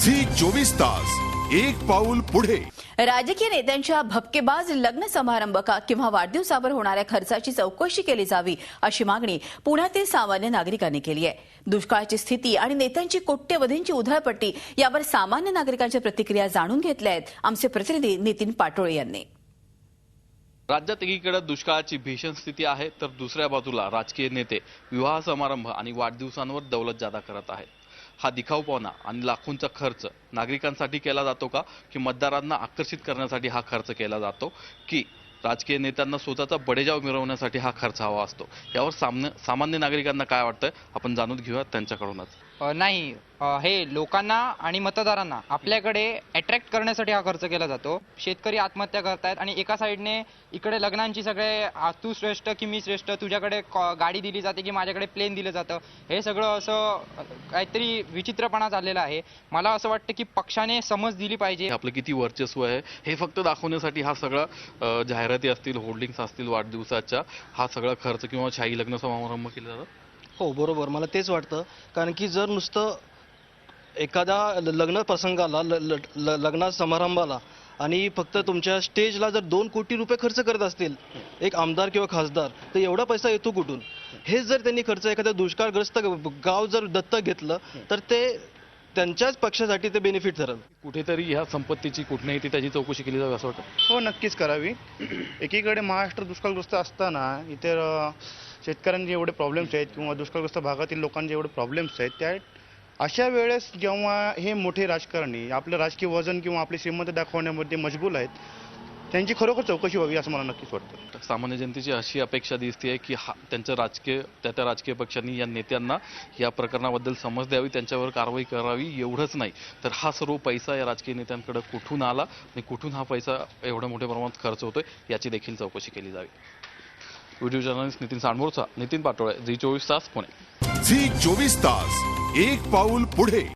Zee 24 तास एक पाऊल पुढे। राजकीय नेत्यांच्या भपकेबाज लग्न समारंभ किंवा वाढदिवसावर होणाऱ्या खर्चाची चौकशी केली जावी अशी मागणी पुण्यातील सामान्य नागरिकांनी केली आहे। दुष्काळाची स्थिती आणि नेत्यांची कोट्यवधींची उधळपट्टी यावर सामान्य नागरिकांच्या प्रतिक्रिया जाणून घेतल्या आहेत आमचे प्रतिनिधी नितीन पाटोळे यांनी। राज्यात एकीकडे दुष्काळाची भीषण स्थिती आहे तर दुसऱ्या बाजूला राजकीय नेते विवाह समारंभ आणि वाढदिवसांवर दौलत जादा करत आहेत। हा दिखाऊपणा आणि लाखोंचा खर्च नागरिकांसाठी केला जातो का की मतदारांना आकर्षित करण्यासाठी हा खर्च केला जातो की राजकीय नेत्यांना स्वतःचा बडेजाव मिरवण्यासाठी हा खर्च हवा असतो? यावर सामान्य नागरिकांना काय वाटतं आपण जाणून घेऊया त्यांच्याकडूनच। नाही, हे लोकांना आणि मतदारांना आपल्याकडे अट्रॅक्ट करण्यासाठी हा खर्च केला जातो। शेतकरी आत्महत्या करतायत आणि एका साईडने इकडे लग्नांची सगळे तू श्रेष्ठ की मी श्रेष्ठ, तुझ्याकडे गाडी दिली जाते की माझ्याकडे प्लेन दिलं जातं, हे सगळं असं काहीतरी विचित्रपणा चाललेला आहे। मला असं वाटतं की पक्षाने समज दिली पाहिजे। आपलं किती वर्चस्व आहे हे फक्त दाखवण्यासाठी हा सगळा जाहिराती असतील, होर्डिंग्स असतील वाढदिवसाच्या, हा सगळा खर्च किंवा शाही लग्न समारंभ केला जातो। हो बरोबर, मला तेच वाटतं। कारण की जर नुसतं एखाद्या लग्न प्रसंगाला लग्न समारंभाला आणि फक्त तुमच्या स्टेजला जर 2 कोटी रुपये खर्च करत असतील एक आमदार किंवा खासदार, तर एवढा पैसा येतो कुठून? हेच जर त्यांनी खर्च एखाद्या दुष्काळग्रस्त गाव जर दत्तक घेतलं तर ते त्यांच्याच पक्षासाठी ते बेनिफिट ठरेल। कुठेतरी ह्या संपत्तीची कुठेही ती त्याची चौकशी केली जावी असं वाटतं। हो, नक्कीच करावी। एकीकडे महाराष्ट्र दुष्काळग्रस्त असताना इतर शेतकऱ्यांचे एवढे प्रॉब्लेम्स आहेत किंवा दुष्काळग्रस्त भागातील लोकांचे एवढे प्रॉब्लेम्स आहेत, त्या अशा वेळेस जेव्हा हे मोठे राजकारणी आपलं राजकीय वजन किंवा आपली श्रीमंत दाखवण्यामध्ये मशगूल आहेत, त्यांची खरोखर चौकशी व्हावी असं मला नक्कीच वाटतं। सामान्य जनतेची अशी अपेक्षा दिसते की त्यांच्या त्या राजकीय पक्षांनी या नेत्यांना या प्रकरणाबद्दल समज द्यावी, त्यांच्यावर कारवाई करावी। एवढंच नाही तर हा सर्व पैसा या राजकीय नेत्यांकडे कुठून आला आणि कुठून हा पैसा एवढ्या मोठ्या प्रमाणात खर्च होतोय याची देखील चौकशी केली जावी। व्हिडिओ जर्नलिस्ट नितीन सांडमोरचा, नितीन पाटोळे, झी 24 तास पुणे। झी 24 तास एक पाऊल पुढे।